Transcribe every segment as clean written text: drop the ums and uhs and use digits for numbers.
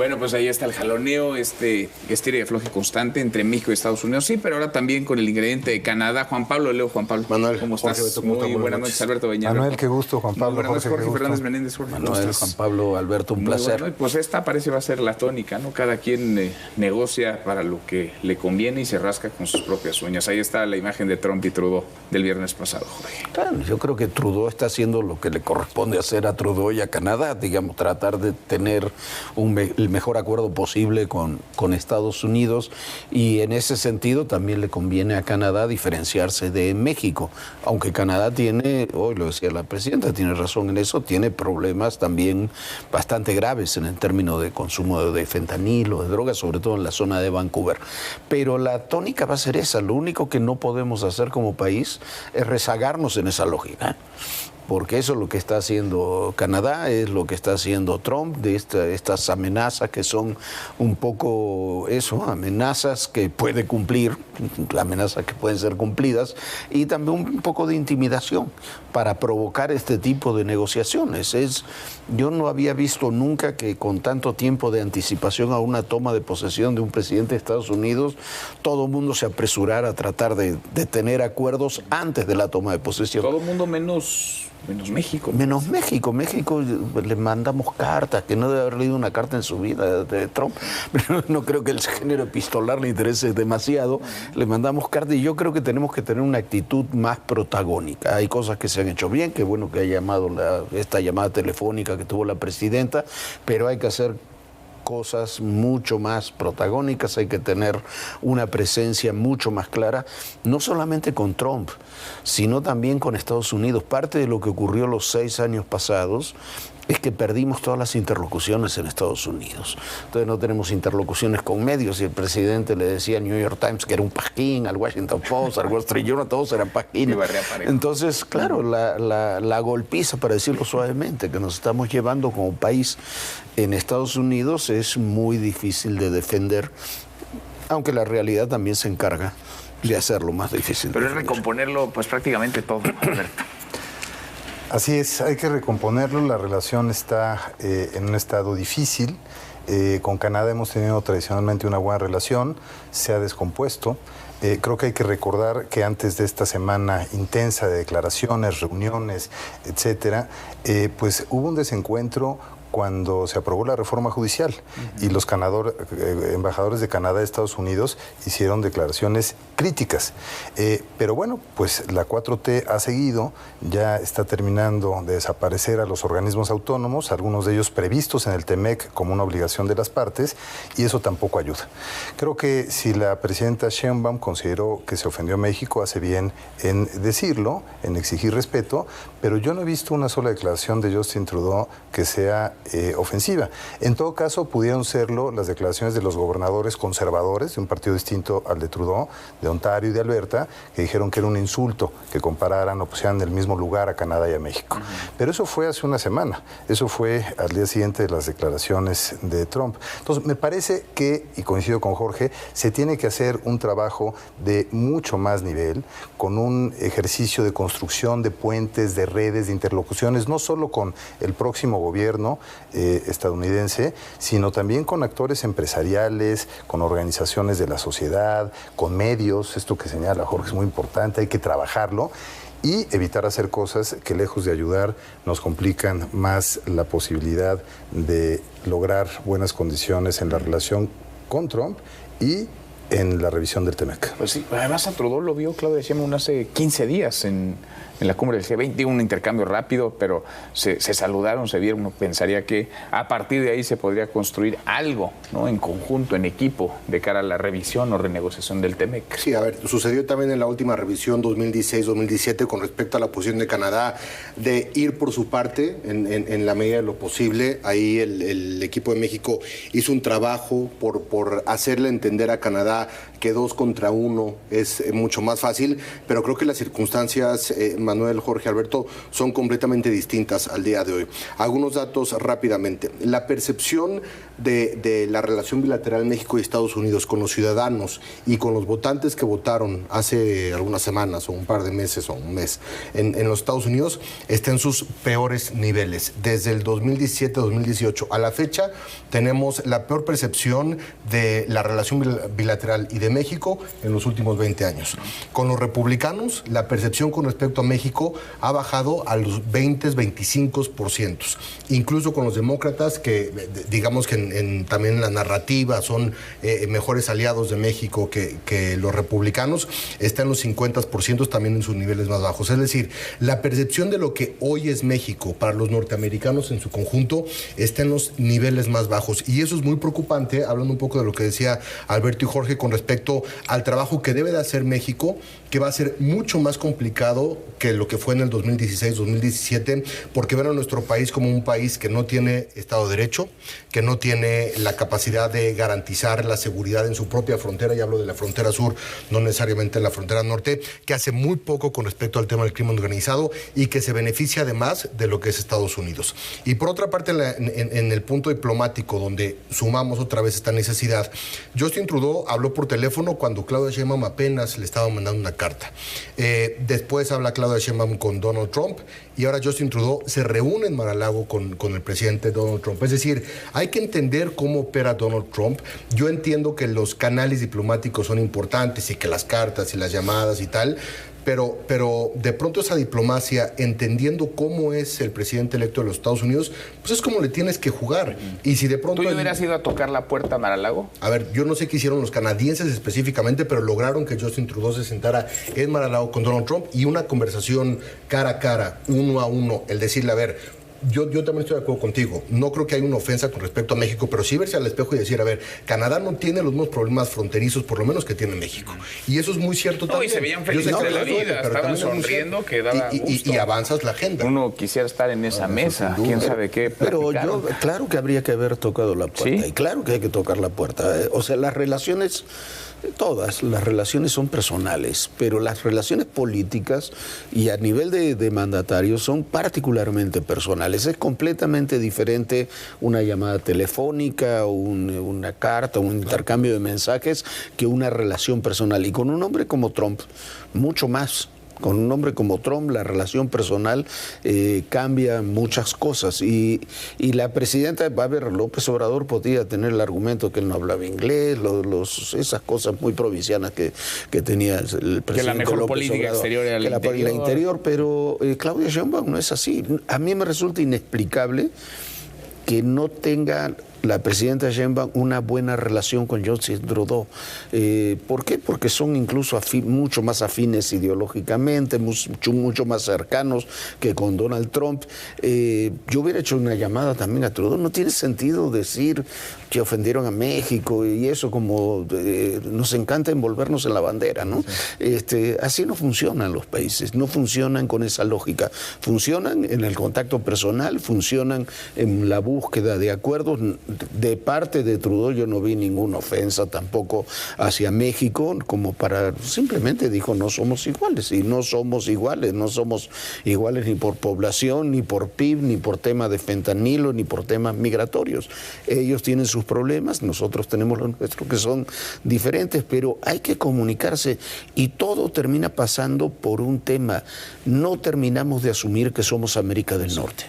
Bueno, pues ahí está el jaloneo, estira y afloje constante entre México y Estados Unidos, sí, pero ahora también con el ingrediente de Canadá. Juan Pablo, Juan Pablo. Manuel, ¿cómo estás? Jorge, Muy buenas noches, Alberto Beñat. Manuel, qué gusto, Juan Pablo. Buenas noches, Jorge Fernández Menéndez. Jorge, Manuel, Juan Pablo, Alberto, un placer. Bueno, pues esta parece va a ser la tónica, ¿no? Cada quien negocia para lo que le conviene y se rasca con sus propias uñas. Ahí está la imagen de Trump y Trudeau del viernes pasado, Jorge. Claro, yo creo que Trudeau está haciendo lo que le corresponde hacer a Trudeau y a Canadá, digamos, tratar de tener el mejor acuerdo posible con Estados Unidos, y en ese sentido también le conviene a Canadá diferenciarse de México, aunque Canadá tiene, hoy lo decía la presidenta, tiene razón en eso, tiene problemas también bastante graves en el término de consumo de fentanilo, de drogas, sobre todo en la zona de Vancouver. Pero la tónica va a ser esa, lo único que no podemos hacer como país es rezagarnos en esa lógica, porque eso es lo que está haciendo Canadá, es lo que está haciendo Trump, de estas amenazas que son un poco eso, amenazas que puede cumplir, amenazas que pueden ser cumplidas, y también un poco de intimidación para provocar este tipo de negociaciones. Yo no había visto nunca que con tanto tiempo de anticipación a una toma de posesión de un presidente de Estados Unidos, todo el mundo se apresurara a tratar de tener acuerdos antes de la toma de posesión. Todo el mundo menos México. Menos México. México le mandamos cartas, que no debe haber leído una carta en su vida de Trump, pero no creo que el género epistolar le interese demasiado. Le mandamos cartas y yo creo que tenemos que tener una actitud más protagónica. Hay cosas que se han hecho bien, qué bueno que haya llamado esta llamada telefónica que tuvo la presidenta, pero hay que hacer cosas mucho más protagónicas, hay que tener una presencia mucho más clara, no solamente con Trump, sino también con Estados Unidos. Parte de lo que ocurrió los 6 años pasados es que perdimos todas las interlocuciones en Estados Unidos. Entonces no tenemos interlocuciones con medios, y el presidente le decía al New York Times que era un pasquín, al Washington Post, al Wall Street Journal, todos eran pasquines. Entonces, claro, la golpiza, para decirlo suavemente, que nos estamos llevando como país en Estados Unidos es muy difícil de defender, aunque la realidad también se encarga de hacerlo más difícil. Pero es recomponerlo pues prácticamente todo, Alberto. Así es, hay que recomponerlo. La relación está en un estado difícil. Con Canadá hemos tenido tradicionalmente una buena relación, se ha descompuesto. Creo que hay que recordar que antes de esta semana intensa de declaraciones, reuniones, etcétera, pues hubo un desencuentro cuando se aprobó la reforma judicial y los embajadores de Canadá y Estados Unidos hicieron declaraciones críticas. Pero bueno, pues la 4T ha seguido, ya está terminando de desaparecer a los organismos autónomos, algunos de ellos previstos en el TEMEC como una obligación de las partes, y eso tampoco ayuda. Creo que si la presidenta Sheinbaum consideró que se ofendió a México, hace bien en decirlo, en exigir respeto, pero yo no he visto una sola declaración de Justin Trudeau que sea ofensiva. En todo caso, pudieron serlo las declaraciones de los gobernadores conservadores de un partido distinto al de Trudeau, de Ontario y de Alberta, que dijeron que era un insulto que compararan o pusieran en el mismo lugar a Canadá y a México. Pero eso fue hace una semana, eso fue al día siguiente de las declaraciones de Trump. Entonces, me parece que, y coincido con Jorge, se tiene que hacer un trabajo de mucho más nivel, con un ejercicio de construcción de puentes, de redes, de interlocuciones, no solo con el próximo gobierno estadounidense, sino también con actores empresariales, con organizaciones de la sociedad, con medios. Esto que señala Jorge es muy importante, hay que trabajarlo y evitar hacer cosas que, lejos de ayudar, nos complican más la posibilidad de lograr buenas condiciones en la relación con Trump y en la revisión del TEMEC. Pues sí, además a Trudeau lo vio Claudia Sheinbaum hace 15 días en la cumbre del G20, un intercambio rápido, pero se saludaron, se vieron. Uno pensaría que a partir de ahí se podría construir algo, ¿no?, en conjunto, en equipo, de cara a la revisión o renegociación del TEMEC. Sí, a ver, sucedió también en la última revisión 2016-2017 con respecto a la posición de Canadá de ir por su parte en la medida de lo posible. Ahí el equipo de México hizo un trabajo por hacerle entender a Canadá Canadá que 2 contra 1 es mucho más fácil, pero creo que las circunstancias, Manuel, Jorge, Alberto, son completamente distintas al día de hoy. Algunos datos rápidamente. La percepción de la relación bilateral México y Estados Unidos con los ciudadanos y con los votantes que votaron hace algunas semanas o un par de meses o un mes en los Estados Unidos está en sus peores niveles. Desde el 2017-2018 a la fecha tenemos la peor percepción de la relación bilateral y de México en los últimos 20 años. Con los republicanos, la percepción con respecto a México ha bajado a los 20-25%. Incluso con los demócratas, que digamos que también en la narrativa son mejores aliados de México que los republicanos, está en los 50%, también en sus niveles más bajos. Es decir, la percepción de lo que hoy es México para los norteamericanos en su conjunto está en los niveles más bajos. Y eso es muy preocupante, hablando un poco de lo que decía Alberto y Jorge con respecto al trabajo que debe de hacer México, que va a ser mucho más complicado que lo que fue en el 2016-2017, porque ven a nuestro país como un país que no tiene Estado de Derecho, que no tiene la capacidad de garantizar la seguridad en su propia frontera, y hablo de la frontera sur, no necesariamente en la frontera norte, que hace muy poco con respecto al tema del crimen organizado y que se beneficia además de lo que es Estados Unidos. Y por otra parte, en el punto diplomático, donde sumamos otra vez esta necesidad, Justin Trudeau habló por teléfono cuando Claudia Sheinbaum apenas le estaba mandando una carta. Después habla Claudia Sheinbaum con Donald Trump y ahora Justin Trudeau se reúne en Mar-a-Lago con el presidente Donald Trump. Es decir, hay que entender cómo opera Donald Trump. Yo entiendo que los canales diplomáticos son importantes y que las cartas y las llamadas y tal, pero de pronto esa diplomacia, entendiendo cómo es el presidente electo de los Estados Unidos, pues es como le tienes que jugar. Y si de pronto... ¿Tú ya hubieras ido a tocar la puerta a Mar-a-Lago? A ver, yo no sé qué hicieron los canadienses específicamente, pero lograron que Justin Trudeau se sentara en Mar-a-Lago con Donald Trump y una conversación cara a cara, 1 a 1, el decirle, a ver... Yo también estoy de acuerdo contigo. No creo que haya una ofensa con respecto a México, pero sí verse al espejo y decir, a ver, Canadá no tiene los mismos problemas fronterizos, por lo menos que tiene México. Y eso es muy cierto también. Y se veían felices de la vida, estaban sonriendo, que daba gusto. Y avanzas la agenda. Uno quisiera estar en esa mesa, quién sabe qué. Pero yo, claro que habría que haber tocado la puerta. ¿Sí? Y claro que hay que tocar la puerta. O sea, las relaciones... Todas las relaciones son personales, pero las relaciones políticas y a nivel de mandatarios son particularmente personales. Es completamente diferente una llamada telefónica, una carta, un intercambio de mensajes que una relación personal. Y con un hombre como Trump, mucho más. Con un hombre como Trump, la relación personal cambia muchas cosas. Y la presidenta, a ver, López Obrador podía tener el argumento que él no hablaba inglés, esas cosas muy provincianas que tenía el presidente. Que la mejor López política Obrador, exterior era la interior. Pero Claudia Sheinbaum no es así. A mí me resulta inexplicable que no tenga la presidenta Sheinbaum una buena relación con Justin Trudeau. ¿Por qué? Porque son incluso mucho más afines ideológicamente, mucho más cercanos que con Donald Trump. Yo hubiera hecho una llamada también a Trudeau. No tiene sentido decir que ofendieron a México y eso, como nos encanta envolvernos en la bandera, ¿no? Sí. Así no funcionan los países, no funcionan con esa lógica. Funcionan en el contacto personal, funcionan en la búsqueda de acuerdos. De parte de Trudeau yo no vi ninguna ofensa tampoco hacia México, como para, simplemente dijo, no somos iguales, y no somos iguales ni por población, ni por PIB, ni por tema de fentanilo, ni por temas migratorios. Ellos tienen sus problemas, nosotros tenemos los nuestros que son diferentes, pero hay que comunicarse y todo termina pasando por un tema. No terminamos de asumir que somos América del Norte.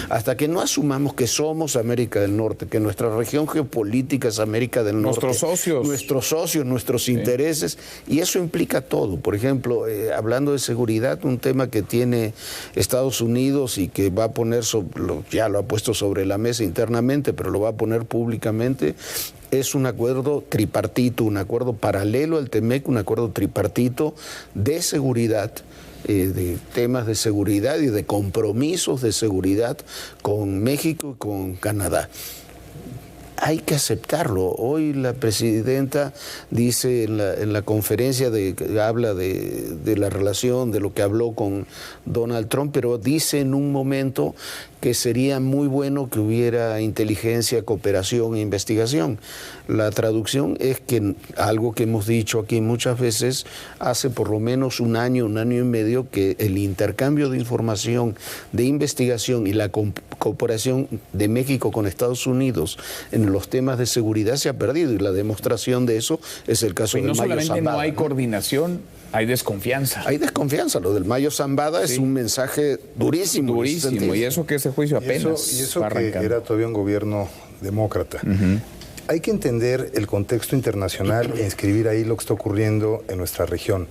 Hasta que no asumamos que somos América del Norte, que nuestra región geopolítica es América del Norte. Nuestros socios, nuestros intereses, y eso implica todo. Por ejemplo, hablando de seguridad, un tema que tiene Estados Unidos y que va a poner, ya lo ha puesto sobre la mesa internamente, pero lo va a poner públicamente, es un acuerdo tripartito, un acuerdo paralelo al TEMEC, un acuerdo tripartito de seguridad, de temas de seguridad y de compromisos de seguridad con México y con Canadá. Hay que aceptarlo. Hoy la presidenta dice en la conferencia habla de la relación, de lo que habló con Donald Trump, pero dice en un momento que sería muy bueno que hubiera inteligencia, cooperación e investigación. La traducción es que algo que hemos dicho aquí muchas veces, hace por lo menos un año y medio, que el intercambio de información, de investigación y la cooperación de México con Estados Unidos en los temas de seguridad se ha perdido, y la demostración de eso es el caso del Mayo Zambada. No solamente no hay coordinación, hay desconfianza. Hay desconfianza. Lo del Mayo Zambada es un mensaje durísimo. Durísimo. Y eso que ese juicio apenas y eso que era todavía un gobierno demócrata. Hay que entender el contexto internacional e inscribir ahí lo que está ocurriendo en nuestra región.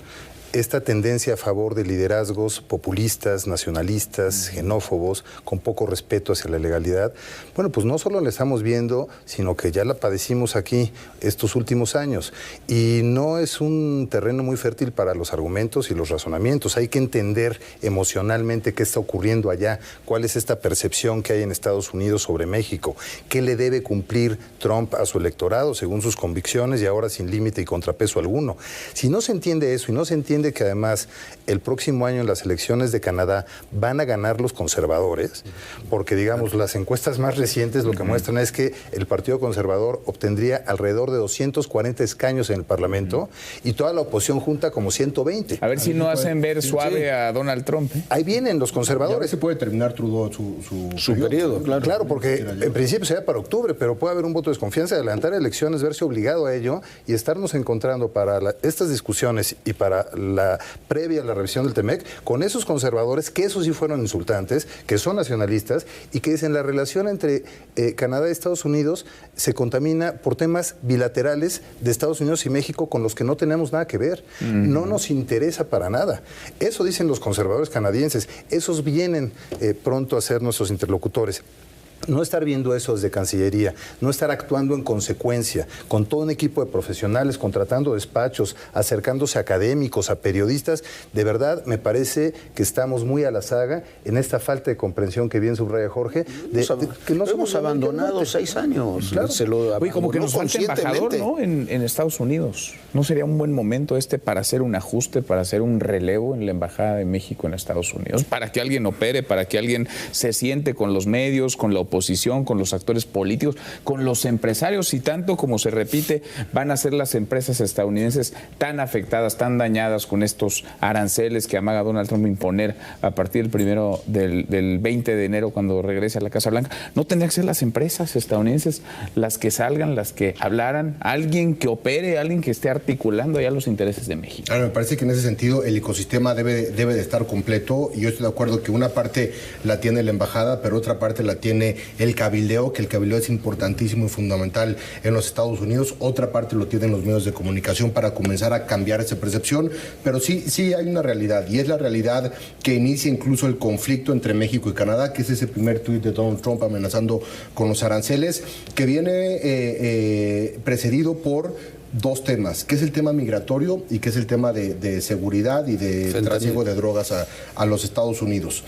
Esta tendencia a favor de liderazgos populistas, nacionalistas, xenófobos, con poco respeto hacia la legalidad, bueno, pues no solo la estamos viendo, sino que ya la padecimos aquí estos últimos años. Y no es un terreno muy fértil para los argumentos y los razonamientos. Hay que entender emocionalmente qué está ocurriendo allá, cuál es esta percepción que hay en Estados Unidos sobre México, qué le debe cumplir Trump a su electorado según sus convicciones y ahora sin límite y contrapeso alguno. Si no se entiende eso y no se entiende que además el próximo año en las elecciones de Canadá van a ganar los conservadores, porque digamos las encuestas más recientes lo que muestran es que el Partido Conservador obtendría alrededor de 240 escaños en el Parlamento y toda la oposición junta como 120. A ver si no hacen ver suave a Donald Trump. Ahí vienen los conservadores. Se puede terminar Trudeau su periodo. Claro, porque en principio sería para octubre, pero puede haber un voto de desconfianza, adelantar elecciones, verse obligado a ello y estarnos encontrando para estas discusiones y para la previa a la revisión del TEMEC, con esos conservadores, que esos sí fueron insultantes, que son nacionalistas, y que dicen la relación entre Canadá y Estados Unidos se contamina por temas bilaterales de Estados Unidos y México con los que no tenemos nada que ver. No nos interesa para nada. Eso dicen los conservadores canadienses. Esos vienen pronto a ser nuestros interlocutores. No estar viendo eso desde Cancillería, no estar actuando en consecuencia, con todo un equipo de profesionales, contratando despachos, acercándose a académicos, a periodistas, de verdad me parece que estamos muy a la saga en esta falta de comprensión que bien subraya Jorge. Que nos hemos abandonado 6 años. Claro. Oye, como que nos falta embajador, ¿no? En Estados Unidos. ¿No sería un buen momento para hacer un ajuste, para hacer un relevo en la Embajada de México en Estados Unidos? Para que alguien opere, para que alguien se siente con los medios, con la oposición, con los actores políticos, con los empresarios, y tanto como se repite, van a ser las empresas estadounidenses tan afectadas, tan dañadas con estos aranceles que amaga Donald Trump imponer a partir del 20 de enero cuando regrese a la Casa Blanca. No tendrían que ser las empresas estadounidenses las que salgan, las que hablaran, alguien que opere, alguien que esté articulando ya los intereses de México. Me parece que en ese sentido el ecosistema debe de estar completo, y yo estoy de acuerdo que una parte la tiene la embajada, pero otra parte la tiene el cabildeo, que el cabildeo es importantísimo y fundamental en los Estados Unidos. Otra parte lo tienen los medios de comunicación para comenzar a cambiar esa percepción, pero sí hay una realidad, y es la realidad que inicia incluso el conflicto entre México y Canadá, que es ese primer tuit de Donald Trump amenazando con los aranceles, que viene precedido por 2 temas, que es el tema migratorio y que es el tema de seguridad y de trasiego de drogas a los Estados Unidos.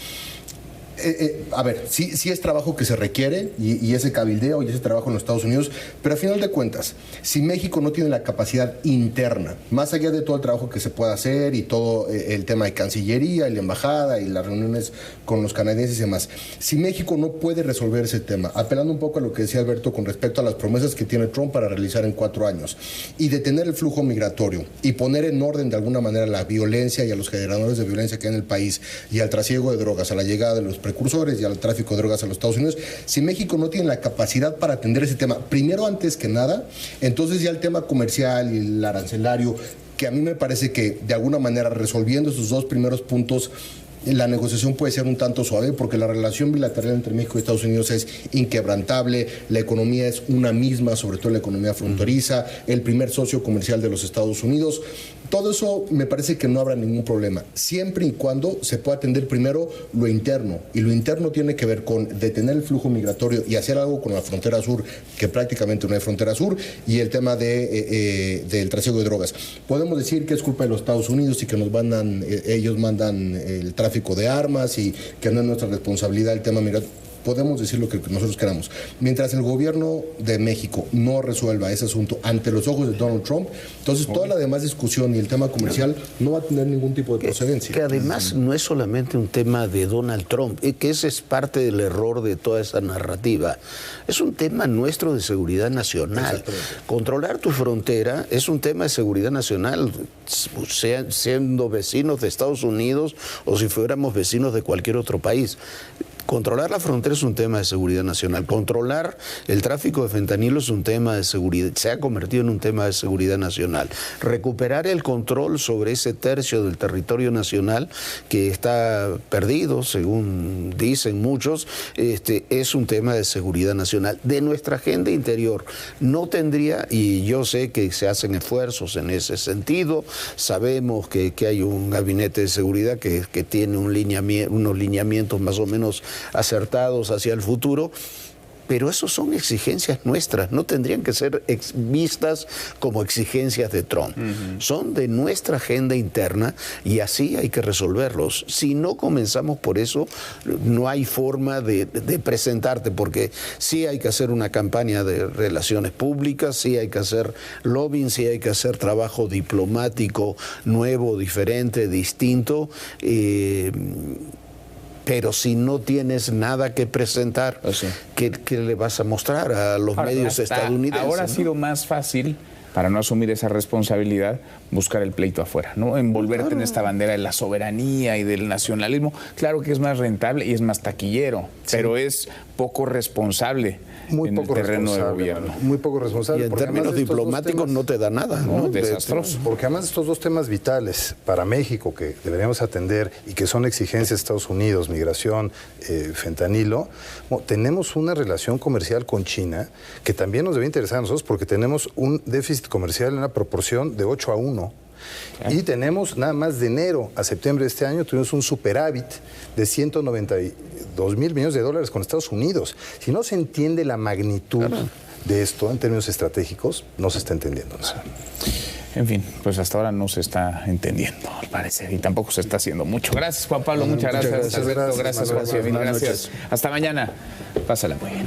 A ver, sí es trabajo que se requiere, y ese cabildeo y ese trabajo en los Estados Unidos, pero a final de cuentas, si México no tiene la capacidad interna, más allá de todo el trabajo que se pueda hacer y todo el tema de Cancillería y la embajada y las reuniones con los canadienses y demás, si México no puede resolver ese tema, apelando un poco a lo que decía Alberto con respecto a las promesas que tiene Trump para realizar en 4 años, y detener el flujo migratorio y poner en orden de alguna manera la violencia y a los generadores de violencia que hay en el país, y al trasiego de drogas, a la llegada de los precursores y al tráfico de drogas a los Estados Unidos, si México no tiene la capacidad para atender ese tema, primero antes que nada, entonces ya el tema comercial y el arancelario, que a mí me parece que de alguna manera resolviendo esos 2 primeros puntos, la negociación puede ser un tanto suave, porque la relación bilateral entre México y Estados Unidos es inquebrantable, la economía es una misma, sobre todo la economía fronteriza, el primer socio comercial de los Estados Unidos. Todo eso me parece que no habrá ningún problema, siempre y cuando se pueda atender primero lo interno, y lo interno tiene que ver con detener el flujo migratorio y hacer algo con la frontera sur, que prácticamente no hay frontera sur, y el tema del trasiego de drogas. Podemos decir que es culpa de los Estados Unidos y que ellos mandan el tráfico de armas y que no es nuestra responsabilidad el tema migratorio. podemos decir lo que nosotros queramos. Mientras el gobierno de México no resuelva ese asunto ante los ojos de Donald Trump, entonces toda la demás discusión y el tema comercial no va a tener ningún tipo de procedencia. Que además no es solamente un tema de Donald Trump, que ese es parte del error de toda esa narrativa. Es un tema nuestro de seguridad nacional. Controlar tu frontera es un tema de seguridad nacional, siendo vecinos de Estados Unidos o si fuéramos vecinos de cualquier otro país. Controlar la frontera es un tema de seguridad nacional. Controlar el tráfico de fentanilo es un tema de seguridad, se ha convertido en un tema de seguridad nacional. Recuperar el control sobre ese tercio del territorio nacional que está perdido, según dicen muchos, es un tema de seguridad nacional. De nuestra agenda interior no tendría, y yo sé que se hacen esfuerzos en ese sentido, sabemos que hay un gabinete de seguridad que tiene unos lineamientos más o menos acertados hacia el futuro, pero eso son exigencias nuestras, no tendrían que ser vistas como exigencias de Trump. Son de nuestra agenda interna y así hay que resolverlos. Si no comenzamos por eso, no hay forma de presentarte, porque sí hay que hacer una campaña de relaciones públicas, sí hay que hacer lobbying, sí hay que hacer trabajo diplomático nuevo, diferente, distinto, pero si no tienes nada que presentar, ¿qué le vas a mostrar a los medios estadounidenses? Ahora ha sido más fácil, para no asumir esa responsabilidad, buscar el pleito afuera, ¿no? Envolverte en esta bandera de la soberanía y del nacionalismo. Claro que es más rentable y es más taquillero, pero es poco responsable. Muy en poco el terreno del gobierno. Muy poco responsable. Y en términos diplomáticos no te da nada, ¿no? Desastroso. Porque además estos dos temas vitales para México que deberíamos atender y que son exigencias de Estados Unidos, migración, fentanilo, tenemos una relación comercial con China que también nos debe interesar a nosotros porque tenemos un déficit comercial en una proporción de 8-1. Y tenemos nada más de enero a septiembre de este año, tuvimos un superávit de 192 mil millones de dólares con Estados Unidos. Si no se entiende la magnitud de esto en términos estratégicos, no se está entendiendo nada. En fin, pues hasta ahora no se está entendiendo, al parecer, y tampoco se está haciendo mucho. Gracias, Juan Pablo, muchas gracias, Alberto, gracias, José, gracias. Hasta mañana. Pásala muy bien.